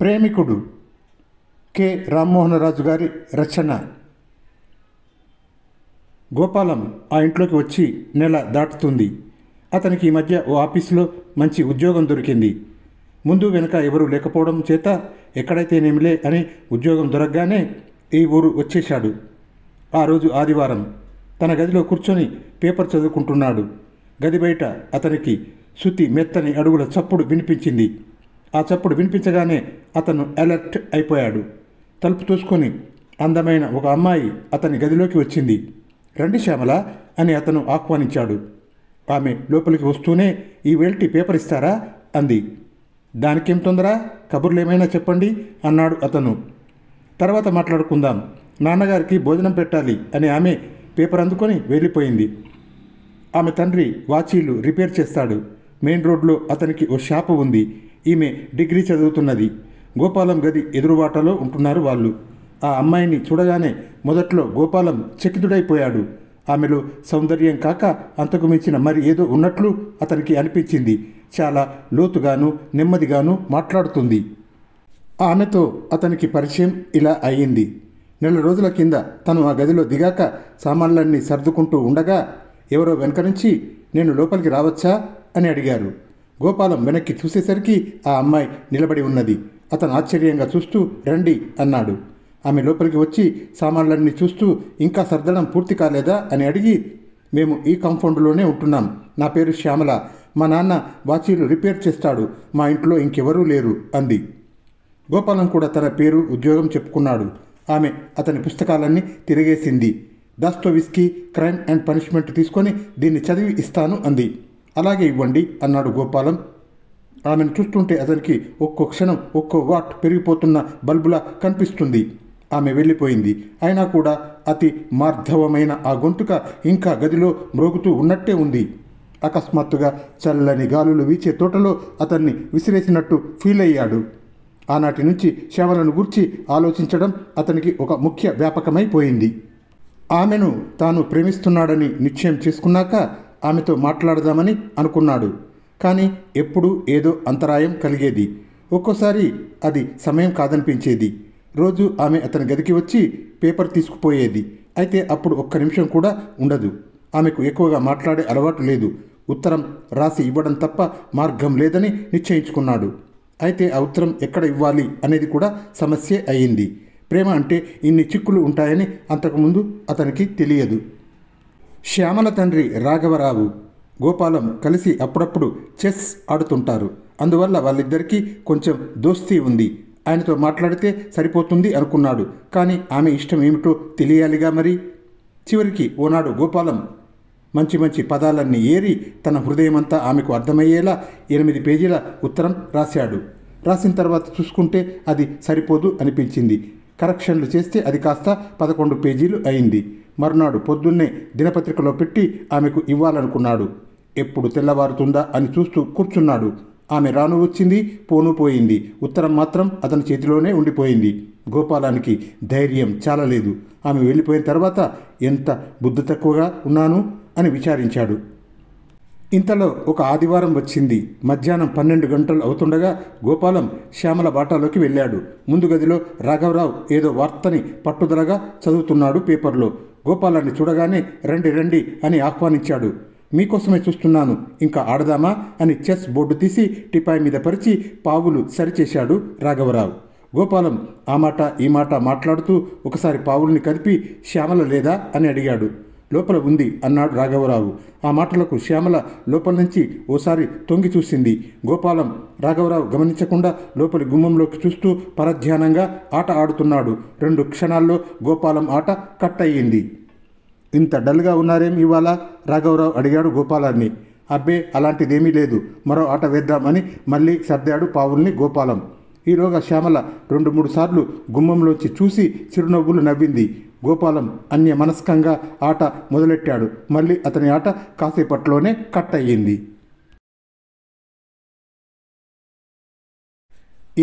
ప్రేమికుడు K రామ్మోహనరాజు గారి రచన. గోపాలం ఆ ఇంట్లోకి వచ్చి నెల దాటుతుంది. అతనికి ఈ మధ్య ఓ ఆఫీసులో మంచి ఉద్యోగం దొరికింది. ముందు వెనుక ఎవరూ లేకపోవడం చేత ఎక్కడైతేనేమిలే అని ఉద్యోగం దొరకగానే ఈ ఊరు వచ్చేశాడు. ఆ రోజు ఆదివారం. తన గదిలో కూర్చొని పేపర్ చదువుకుంటున్నాడు. గది బయట అతనికి శృతి మెత్తని అడుగుల చప్పుడు వినిపించింది. ఆ చప్పుడు వినిపించగానే అతను అలర్ట్ అయిపోయాడు. తలుపు తోసుకొని అందమైన ఒక అమ్మాయి అతని గదిలోకి వచ్చింది. రండి శ్యామల అని అతను ఆహ్వానించాడు. ఆమె లోపలికి వస్తూనే ఈ వేల్టి పేపర్ ఇస్తారా అంది. దానికేం తొందర, కబుర్లేమైనా చెప్పండి అన్నాడు అతను. తర్వాత మాట్లాడుకుందాం, నాన్నగారికి భోజనం పెట్టాలి అని ఆమె పేపర్ అందుకొని వెళ్ళిపోయింది. ఆమె తండ్రి వాచీలు రిపేర్ చేస్తాడు. మెయిన్ రోడ్లో అతనికి ఓ షాపు ఉంది. ఈమె డిగ్రీ చదువుతున్నది. గోపాలం గది ఎదురుబాటలో ఉంటున్నారు వాళ్ళు. ఆ అమ్మాయిని చూడగానే మొదట్లో గోపాలం చకితుడైపోయాడు. ఆమెలో సౌందర్యం కాక అంతకు మించిన మరి ఏదో ఉన్నట్లు అతనికి అనిపించింది. చాలా లోతుగాను నెమ్మదిగాను మాట్లాడుతుంది. ఆమెతో అతనికి పరిచయం ఇలా అయ్యింది. నెల రోజుల కింద తను ఆ గదిలో దిగాక సామాన్లన్నీ సర్దుకుంటూ ఉండగా ఎవరో వెనక నుంచి నేను లోపలికి రావచ్చా అని అడిగారు. గోపాలం వెనక్కి చూసేసరికి ఆ అమ్మాయి నిలబడి ఉన్నది. అతను ఆశ్చర్యంగా చూస్తూ రండి అన్నాడు. ఆమె లోపలికి వచ్చి సామాన్లన్నీ చూస్తూ ఇంకా సర్దడం పూర్తి కాలేదా అని అడిగి, మేము ఈ కాంపౌండ్లోనే ఉంటున్నాం. నా పేరు శ్యామల. మా నాన్న వాచీలు రిపేర్ చేస్తాడు. మా ఇంట్లో ఇంకెవరూ లేరు అంది. గోపాలం కూడా తన పేరు ఉద్యోగం చెప్పుకున్నాడు. ఆమె అతని పుస్తకాలన్నీ తిరిగేసింది. దాస్తోవ్స్కీ క్రైమ్ అండ్ పనిష్మెంట్ తీసుకొని దీన్ని చదివి ఇస్తాను అంది. అలాగే ఇవ్వండి అన్నాడు గోపాలం. ఆమెను చూస్తుంటే అతనికి ఒక్కో క్షణం ఒక్కో వాట్ పెరిగిపోతున్న బల్బులా కనిపిస్తుంది. ఆమె వెళ్ళిపోయింది. అయినా కూడా అతి మార్ధవమైన ఆ గొంతుక ఇంకా గదిలో మ్రోగుతూ ఉన్నట్టే ఉంది. అకస్మాత్తుగా చల్లని గాలులు వీచే తోటలో అతన్ని విసిరేసినట్టు ఫీల్ అయ్యాడు. ఆనాటి నుంచి శ్యామలను గూర్చి ఆలోచించడం అతనికి ఒక ముఖ్య వ్యాపకమైపోయింది. ఆమెను తాను ప్రేమిస్తున్నాడని నిశ్చయం చేసుకున్నాక ఆమెతో మాట్లాడదామని అనుకున్నాడు. కానీ ఎప్పుడూ ఏదో అంతరాయం కలిగేది. ఒక్కోసారి అది సమయం కాదనిపించేది. రోజు ఆమె అతని గదికి వచ్చి పేపర్ తీసుకుపోయేది. అయితే అప్పుడు ఒక్క నిమిషం కూడా ఉండదు. ఆమెకు ఎక్కువగా మాట్లాడే అలవాటు లేదు. ఉత్తరం రాసి ఇవ్వడం తప్ప మార్గం లేదని నిశ్చయించుకున్నాడు. అయితే ఆ ఉత్తరం ఎక్కడ ఇవ్వాలి అనేది కూడా సమస్యే అయ్యింది. ప్రేమ అంటే ఇన్ని చిక్కులు ఉంటాయని అంతకుముందు అతనికి తెలియదు. శ్యామల తండ్రి రాఘవరావు, గోపాలం కలిసి అప్పుడప్పుడు చెస్ ఆడుతుంటారు. అందువల్ల వాళ్ళిద్దరికీ కొంచెం దోస్తీ ఉంది. ఆయనతో మాట్లాడితే సరిపోతుంది అనుకున్నాడు. కానీ ఆమె ఇష్టం ఏమిటో తెలియాలిగా మరి. చివరికి ఓనాడు గోపాలం మంచి మంచి పదాలన్నీ ఏరి తన హృదయమంతా ఆమెకు అర్థమయ్యేలా 8 పేజీల ఉత్తరం రాశాడు. రాసిన తర్వాత చూసుకుంటే అది సరిపోదు అనిపించింది. కరెక్షన్లు చేస్తే అది కాస్త 11 పేజీలు అయింది. మరునాడు పొద్దున్నే దినపత్రికలో పెట్టి ఆమెకు ఇవ్వాలనుకున్నాడు. ఎప్పుడు తెల్లవారుతుందా అని చూస్తూ కూర్చున్నాడు. ఆమె రాను వచ్చింది, పోను పోయింది. ఉత్తరం మాత్రం అతని చేతిలోనే ఉండిపోయింది. గోపాలానికి ధైర్యం చాలలేదు. ఆమె వెళ్ళిపోయిన తర్వాత ఎంత బుద్ధి తక్కువగా ఉన్నాను అని విచారించాడు. ఇంతలో ఒక ఆదివారం వచ్చింది. మధ్యాహ్నం 12 గంటలు అవుతుండగా గోపాలం శ్యామల బాటాలోకి వెళ్ళాడు. ముందు గదిలో రాఘవరావు ఏదో వార్తని పట్టుదలగా చదువుతున్నాడు పేపర్లో. గోపాలాన్ని చూడగానే రండి రండి అని ఆహ్వానించాడు. మీకోసమే చూస్తున్నాను, ఇంకా ఆడదామా అని చెస్ బోర్డు తీసి టిపాయ్ మీద పరిచి పావులు సరిచేశాడు రాఘవరావు. గోపాలం ఆ మాట ఈ మాట మాట్లాడుతూ ఒకసారి పావుల్ని కలిపి శ్యామల లేదా అని అడిగాడు. లోపల ఉంది అన్నాడు రాఘవరావు. ఆ మాటలకు శ్యామల లోపల నుంచి ఓసారి తొంగి చూసింది. గోపాలం రాఘవరావు గమనించకుండా లోపలి గుమ్మంలోకి చూస్తూ పరధ్యానంగా ఆట ఆడుతున్నాడు. 2 క్షణాల్లో గోపాలం ఆట కట్ అయ్యింది. ఇంత డల్గా ఉన్నారేం ఇవాళ రాఘవరావు అడిగాడు గోపాలాన్ని. అబ్బే అలాంటిదేమీ లేదు, మరో ఆట వేద్దామని మళ్ళీ సర్దాడు పావుల్ని గోపాలం. ఈలోగా శ్యామల 2-3 సార్లు గుమ్మంలోంచి చూసి చిరునవ్వులు నవ్వింది. గోపాలం అన్యమనస్కంగా ఆట మొదలెట్టాడు. మళ్ళీ అతని ఆట కాసేపట్లోనే కట్ అయ్యింది.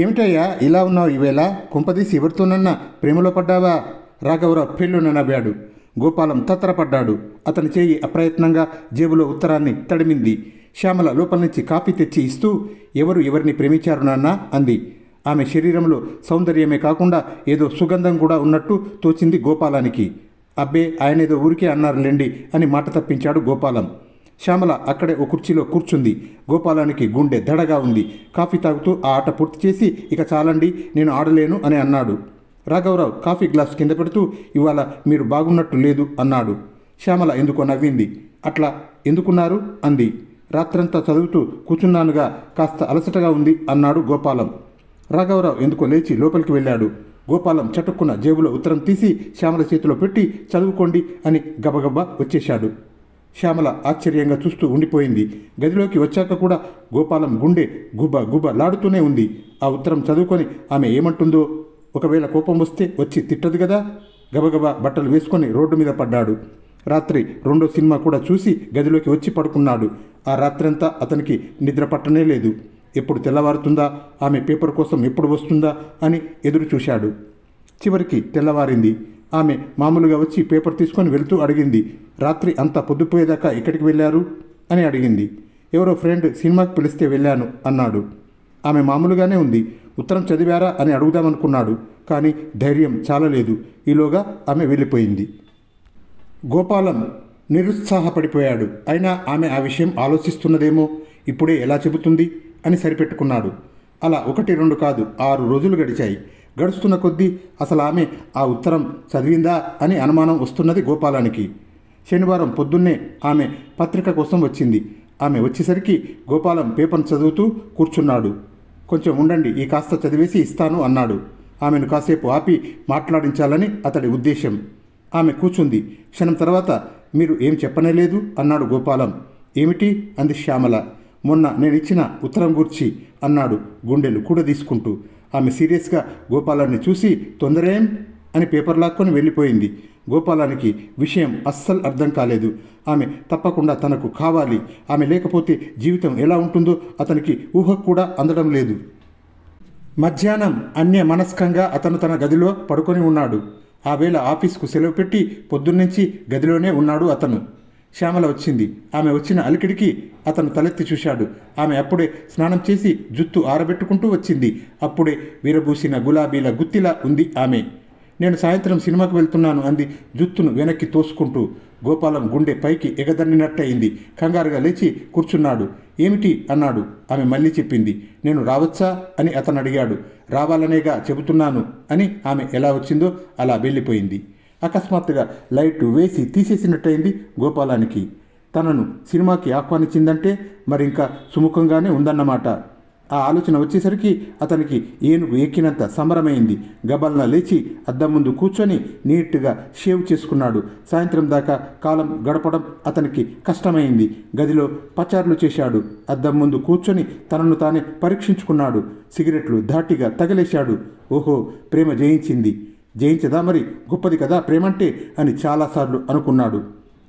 ఏమిటయ్యా ఇలా ఉన్నావు ఈవేళ? కుంపదీసి ఎవరితోనన్నా ప్రేమలో పడ్డావా? రాఘవరావు పెళ్ళున నవ్వాడు. గోపాలం తత్తరపడ్డాడు. అతని చేయి అప్రయత్నంగా జేబులో ఉత్తరాన్ని తడిమింది. శ్యామల లోపల నుంచి కాఫీ తెచ్చి ఇస్తూ ఎవరు ఎవరిని ప్రేమించారు నాన్న అంది. ఆమె శరీరంలో సౌందర్యమే కాకుండా ఏదో సుగంధం కూడా ఉన్నట్టు తోచింది గోపాలానికి. అబ్బే, ఆయనేదో ఊరికే అన్నారులేండి అని మాట తప్పించాడు గోపాలం. శ్యామల అక్కడే ఓ కుర్చీలో కూర్చుంది. గోపాలానికి గుండె దడగా ఉంది. కాఫీ తాగుతూ ఆ ఆట పూర్తి చేసి, ఇక చాలండి, నేను ఆడలేను అని అన్నాడు. రాఘవరావు కాఫీ గ్లాస్ కింద పెడుతూ, ఇవాళ మీరు బాగున్నట్టు లేదు అన్నాడు. శ్యామల ఎందుకో నవ్వింది. అట్లా ఎందుకున్నారు అంది. రాత్రంతా చదువుతూ కూర్చున్నానుగా, కాస్త అలసటగా ఉంది అన్నాడు గోపాలం. రాఘవరావు ఎందుకో లేచి లోపలికి వెళ్ళాడు. గోపాలం చటుక్కున జేబులో ఉత్తరం తీసి శ్యామల చేతిలో పెట్టి, చదువుకోండి అని గబగబా వచ్చేశాడు. శ్యామల ఆశ్చర్యంగా చూస్తూ ఉండిపోయింది. గదిలోకి వచ్చాక కూడా గోపాలం గుండె గుబ గుబ లాడుతూనే ఉంది. ఆ ఉత్తరం చదువుకొని ఆమె ఏమంటుందో, ఒకవేళ కోపం వస్తే వచ్చి తిట్టదు కదా. గబగబా బట్టలు వేసుకొని రోడ్డు మీద పడ్డాడు. రాత్రి 2వ సినిమా కూడా చూసి గదిలోకి వచ్చి పడుకున్నాడు. ఆ రాత్రంతా అతనికి నిద్ర పట్టనే లేదు. ఎప్పుడు తెల్లవారుతుందా, ఆమె పేపర్ కోసం ఎప్పుడు వస్తుందా అని ఎదురు చూశాడు. చివరికి తెల్లవారింది. ఆమె మామూలుగా వచ్చి పేపర్ తీసుకొని వెళుతూ అడిగింది, రాత్రి అంతా పొద్దుపోయేదాకా ఎక్కడికి వెళ్ళారు అని అడిగింది. ఎవరో ఫ్రెండ్ సినిమాకి పిలిస్తే వెళ్ళాను అన్నాడు. ఆమె మామూలుగానే ఉంది. ఉత్తరం చదివారా అని అడుగుదామనుకున్నాడు, కానీ ధైర్యం చాలలేదు. ఈలోగా ఆమె వెళ్ళిపోయింది. గోపాలం నిరుత్సాహపడిపోయాడు. అయినా ఆమె ఆ విషయం ఆలోచిస్తున్నదేమో, ఇప్పుడే ఎలా చెబుతుంది అని సరిపెట్టుకున్నాడు. అలా 1, 2 కాదు, 6 రోజులు గడిచాయి. గడుస్తున్న కొద్దీ అసలు ఆమె ఆ ఉత్తరం చదివిందా అని అనుమానం వస్తున్నది గోపాలానికి. శనివారం పొద్దున్నే ఆమె పత్రిక కోసం వచ్చింది. ఆమె వచ్చేసరికి గోపాలం పేపర్ చదువుతూ కూర్చున్నాడు. కొంచెం ఉండండి, ఈ కాస్త చదివేసి ఇస్తాను అన్నాడు. ఆమెను కాసేపు ఆపి మాట్లాడించాలని అతడి ఉద్దేశం. ఆమె కూర్చుంది. క్షణం తర్వాత, మీరు ఏం చెప్పనేలేదు అన్నాడు గోపాలం. ఏమిటి అంది శ్యామల. మొన్న నేనిచ్చిన ఉత్తరం గూర్చి అన్నాడు గుండెలు కూడా తీసుకుంటూ. ఆమె సీరియస్గా గోపాలాన్ని చూసి, తొందరేం అని పేపర్ లాక్కొని వెళ్ళిపోయింది. గోపాలానికి విషయం అస్సలు అర్థం కాలేదు. ఆమె తప్పకుండా తనకు కావాలి. ఆమె లేకపోతే జీవితం ఎలా ఉంటుందో అతనికి ఊహకు కూడా అందడం లేదు. మధ్యాహ్నం అన్యమనస్కంగా అతను తన గదిలో పడుకొని ఉన్నాడు. ఆ వేళ ఆఫీస్కు సెలవు పెట్టి పొద్దున్నుంచి గదిలోనే ఉన్నాడు అతను. శ్యామల వచ్చింది. ఆమె వచ్చిన అలికిడికి అతను తలెత్తి చూశాడు. ఆమె అప్పుడే స్నానం చేసి జుత్తు ఆరబెట్టుకుంటూ వచ్చింది. అప్పుడే విరబూసిన గులాబీల గుత్తిలా ఉంది ఆమె. నేను సాయంత్రం సినిమాకు వెళ్తున్నాను అంది జుత్తును వెనక్కి తోసుకుంటూ. గోపాలం గుండె పైకి ఎగదన్నినట్టయింది. కంగారుగా లేచి కూర్చున్నాడు. ఏమిటి అన్నాడు. ఆమె మళ్ళీ చెప్పింది. నేను రావచ్చా అని అతను అడిగాడు. రావాలనేగా చెబుతున్నాను అని ఆమె ఎలా వచ్చిందో అలా వెళ్ళిపోయింది. అకస్మాత్తుగా లైటు వేసి తీసేసినట్టయింది గోపాలానికి. తనను సినిమాకి ఆహ్వానించిందంటే మరింకా సుముఖంగానే ఉందన్నమాట. ఆ ఆలోచన వచ్చేసరికి అతనికి ఏనుగు ఎక్కినంత సంబరమైంది. గబల్లా లేచి అద్దం ముందు కూర్చొని నీట్గా షేవ్ చేసుకున్నాడు. సాయంత్రం దాకా కాలం గడపడం అతనికి కష్టమైంది. గదిలో పచార్లు చేశాడు. అద్దం ముందు కూర్చొని తనను తానే పరీక్షించుకున్నాడు. సిగరెట్లు ధాటిగా తగలేశాడు. ఓహో, ప్రేమ జయించింది. జయించదా మరి, గొప్పది కదా ప్రేమంటే అని చాలాసార్లు అనుకున్నాడు.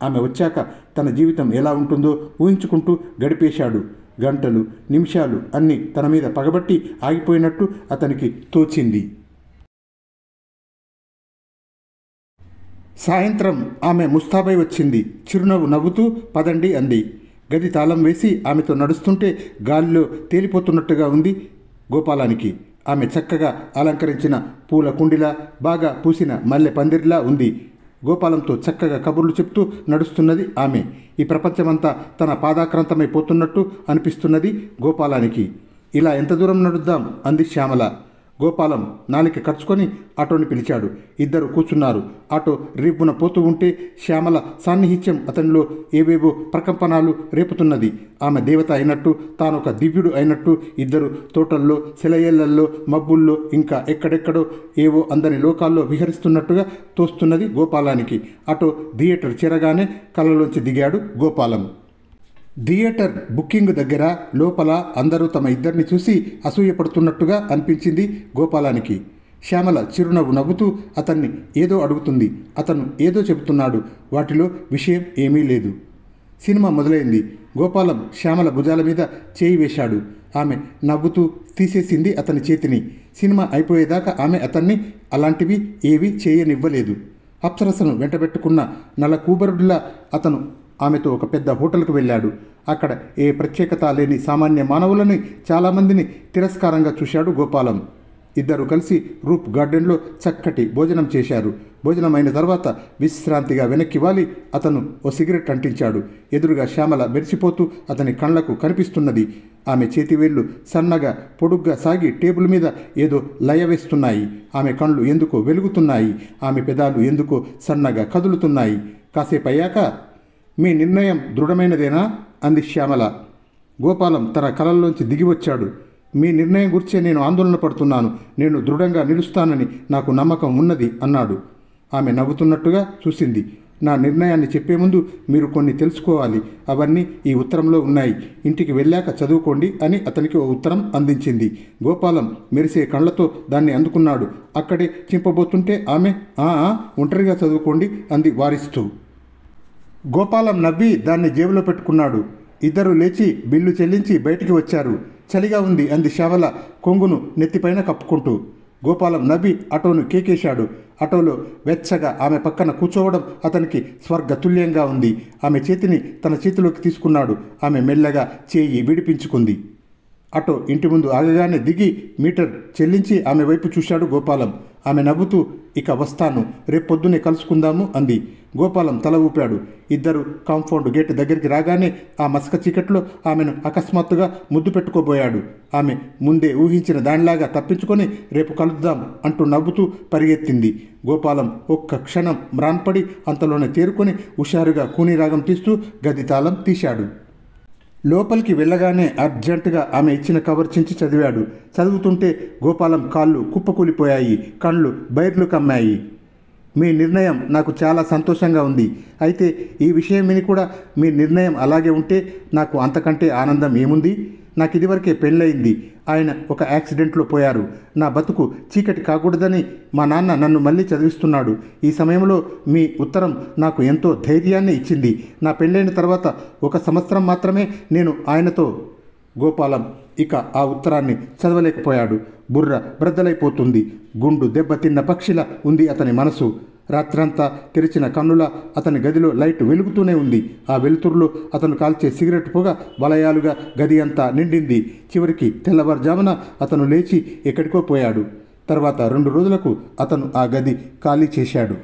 ఆమె వచ్చాక తన జీవితం ఎలా ఉంటుందో ఊహించుకుంటూ గడిపేశాడు. గంటలు నిమిషాలు అన్నీ తన మీద పగబట్టి ఆగిపోయినట్టు అతనికి తోచింది. సాయంత్రం ఆమె ముస్తాబై వచ్చింది. చిరునవ్వు నవ్వుతూ పదండి అంది. గది తాళం వేసి ఆమెతో నడుస్తుంటే గాలిలో తేలిపోతున్నట్టుగా ఉంది గోపాలానికి. ఆమె చక్కగా అలంకరించిన పూల కుండిలా, బాగా పూసిన మల్లె పందిరిలా ఉంది. గోపాలంతో చక్కగా కబుర్లు చెప్తూ నడుస్తున్నది ఆమె. ఈ ప్రపంచమంతా తన పాదాక్రాంతమైపోతున్నట్టు అనిపిస్తున్నది గోపాలానికి. ఇలా ఎంత దూరం నడుద్దాం అంది శ్యామల. గోపాలం నాలిక ఖర్చుకొని ఆటోని పిలిచాడు. ఇద్దరు కూర్చున్నారు. ఆటో రేపున పోతూ ఉంటే శ్యామల సాన్నిహిత్యం అతనిలో ఏవేవో ప్రకంపనాలు రేపుతున్నది. ఆమె దేవత అయినట్టు, తానొక దివ్యుడు అయినట్టు, ఇద్దరు తోటల్లో, సెలయేళ్లల్లో, మబ్బుల్లో, ఇంకా ఎక్కడెక్కడో ఏవో అందని లోకాల్లో విహరిస్తున్నట్టుగా తోస్తున్నది గోపాలానికి. ఆటో థియేటర్ చేరగానే కళ్ళలోంచి దిగాడు గోపాలం. థియేటర్ బుకింగ్ దగ్గర లోపల అందరూ తమ ఇద్దరిని చూసి అసూయపడుతున్నట్టుగా అనిపించింది గోపాలానికి. శ్యామల చిరునవ్వు నవ్వుతూ అతన్ని ఏదో అడుగుతుంది. అతను ఏదో చెబుతున్నాడు. వాటిలో విషయం ఏమీ లేదు. సినిమా మొదలైంది. గోపాలం శ్యామల భుజాల మీద చేయి వేశాడు. ఆమె నవ్వుతూ తీసేసింది అతని చేతిని. సినిమా అయిపోయేదాకా ఆమె అతన్ని అలాంటివి ఏవీ చేయనివ్వలేదు. అప్సరసను వెంటబెట్టుకున్న నల కూబరుడిలా అతను ఆమెతో ఒక పెద్ద హోటల్కు వెళ్ళాడు. అక్కడ ఏ ప్రత్యేకత లేని సామాన్య మానవులని చాలామందిని తిరస్కారంగా చూశాడు గోపాలం. ఇద్దరు కలిసి రూప్ గార్డెన్లో చక్కటి భోజనం చేశారు. భోజనం అయిన తర్వాత విశ్రాంతిగా వెనక్కి వాలి అతను ఓ సిగరెట్ అంటించాడు. ఎదురుగా శ్యామల మెరిసిపోతూ అతని కళ్లకు కనిపిస్తున్నది. ఆమె చేతివేళ్లు సన్నగా పొడుగ్గా సాగి టేబుల్ మీద ఏదో లయ వేస్తున్నాయి. ఆమె కళ్ళు ఎందుకో వెలుగుతున్నాయి. ఆమె పెదాలు ఎందుకో సన్నగా కదులుతున్నాయి. కాసేపయ్యాక, మీ నిర్ణయం దృఢమైనదేనా అంది శ్యామల. గోపాలం తన కలల్లోంచి దిగివచ్చాడు. మీ నిర్ణయం గురించే నేను ఆందోళన పడుతున్నాను. నేను దృఢంగా నిలుస్తానని నాకు నమ్మకం ఉన్నది అన్నాడు. ఆమె నవ్వుతున్నట్టుగా చూసింది. నా నిర్ణయాన్ని చెప్పే ముందు మీరు కొన్ని తెలుసుకోవాలి. అవన్నీ ఈ ఉత్తరంలో ఉన్నాయి. ఇంటికి వెళ్ళాక చదువుకోండి అని అతనికి ఓ ఉత్తరం అందించింది. గోపాలం మెరిసే కళ్లతో దాన్ని అందుకున్నాడు. అక్కడే చింపబోతుంటే ఆమె ఒంటరిగా చదువుకోండి అంది వారిస్తూ. గోపాలం నవ్వి దాన్ని జేబులో పెట్టుకున్నాడు. ఇద్దరు లేచి బిల్లు చెల్లించి బయటికి వచ్చారు. చలిగా ఉంది అంది శ్యామల కొంగును నెత్తిపైన కప్పుకుంటూ. గోపాలం నవ్వి ఆటోను కేకేశాడు. ఆటోలో వెచ్చగా ఆమె పక్కన కూర్చోవడం అతనికి స్వర్గతుల్యంగా ఉంది. ఆమె చేతిని తన చేతిలోకి తీసుకున్నాడు. ఆమె మెల్లగా చేయి విడిపించుకుంది. ఆటో ఇంటి ముందు ఆగగానే దిగి మీటర్ చెల్లించి ఆమె వైపు చూశాడు గోపాలం. ఆమె నవ్వుతూ, ఇక వస్తాను, రేపొద్దునే కలుసుకుందాము అంది. గోపాలం తల ఊపాడు. ఇద్దరు కాంపౌండ్ గేట్ దగ్గరికి రాగానే ఆ మసక చీకట్లో ఆమెను అకస్మాత్తుగా ముద్దు పెట్టుకోబోయాడు. ఆమె ముందే ఊహించిన దానిలాగా తప్పించుకొని రేపు కలుద్దాం అంటూ నవ్వుతూ పరిగెత్తింది. గోపాలం ఒక్క క్షణం మ్రాన్పడి అంతలోనే తేరుకొని హుషారుగా కూనీరాగం తీస్తూ గది తాళం తీశాడు. లోపలికి వెళ్ళగానే అర్జెంటుగా ఆమె ఇచ్చిన కవర్ చించి చదివాడు. చదువుతుంటే గోపాలం కాళ్ళు కుప్పకూలిపోయాయి. కళ్ళు బైర్లు కమ్మాయి. మీ నిర్ణయం నాకు చాలా సంతోషంగా ఉంది. అయితే ఈ విషయం విని కూడా మీ నిర్ణయం అలాగే ఉంటే నాకు అంతకంటే ఆనందం ఏముంది? నాకు ఇదివరకే పెళ్ళయింది. ఆయన ఒక యాక్సిడెంట్లో పోయారు. నా బతుకు చీకటి కాకూడదని మా నాన్న నన్ను మళ్ళీ చదివిస్తున్నాడు. ఈ సమయంలో మీ ఉత్తరం నాకు ఎంతో ధైర్యాన్ని ఇచ్చింది. నా పెళ్ళైన తర్వాత 1 సంవత్సరం మాత్రమే నేను ఆయనతో. గోపాలం ఇక ఆ ఉత్తరాన్ని చదవలేకపోయాడు. బుర్ర బ్రద్దలైపోతుంది. గుండు దెబ్బతిన్న పక్షిలా ఉంది అతని మనసు. రాత్రంతా తెరిచిన కన్నుల అతని గదిలో లైట్ వెలుగుతూనే ఉంది. ఆ వెలుతురులో అతను కాల్చే సిగరెట్ పొగ వలయాలుగా గది అంతా నిండింది. చివరికి తెల్లవారుజామున అతను లేచి ఎక్కడికో పోయాడు. తర్వాత 2 రోజులకు అతను ఆ గది ఖాళీ చేశాడు.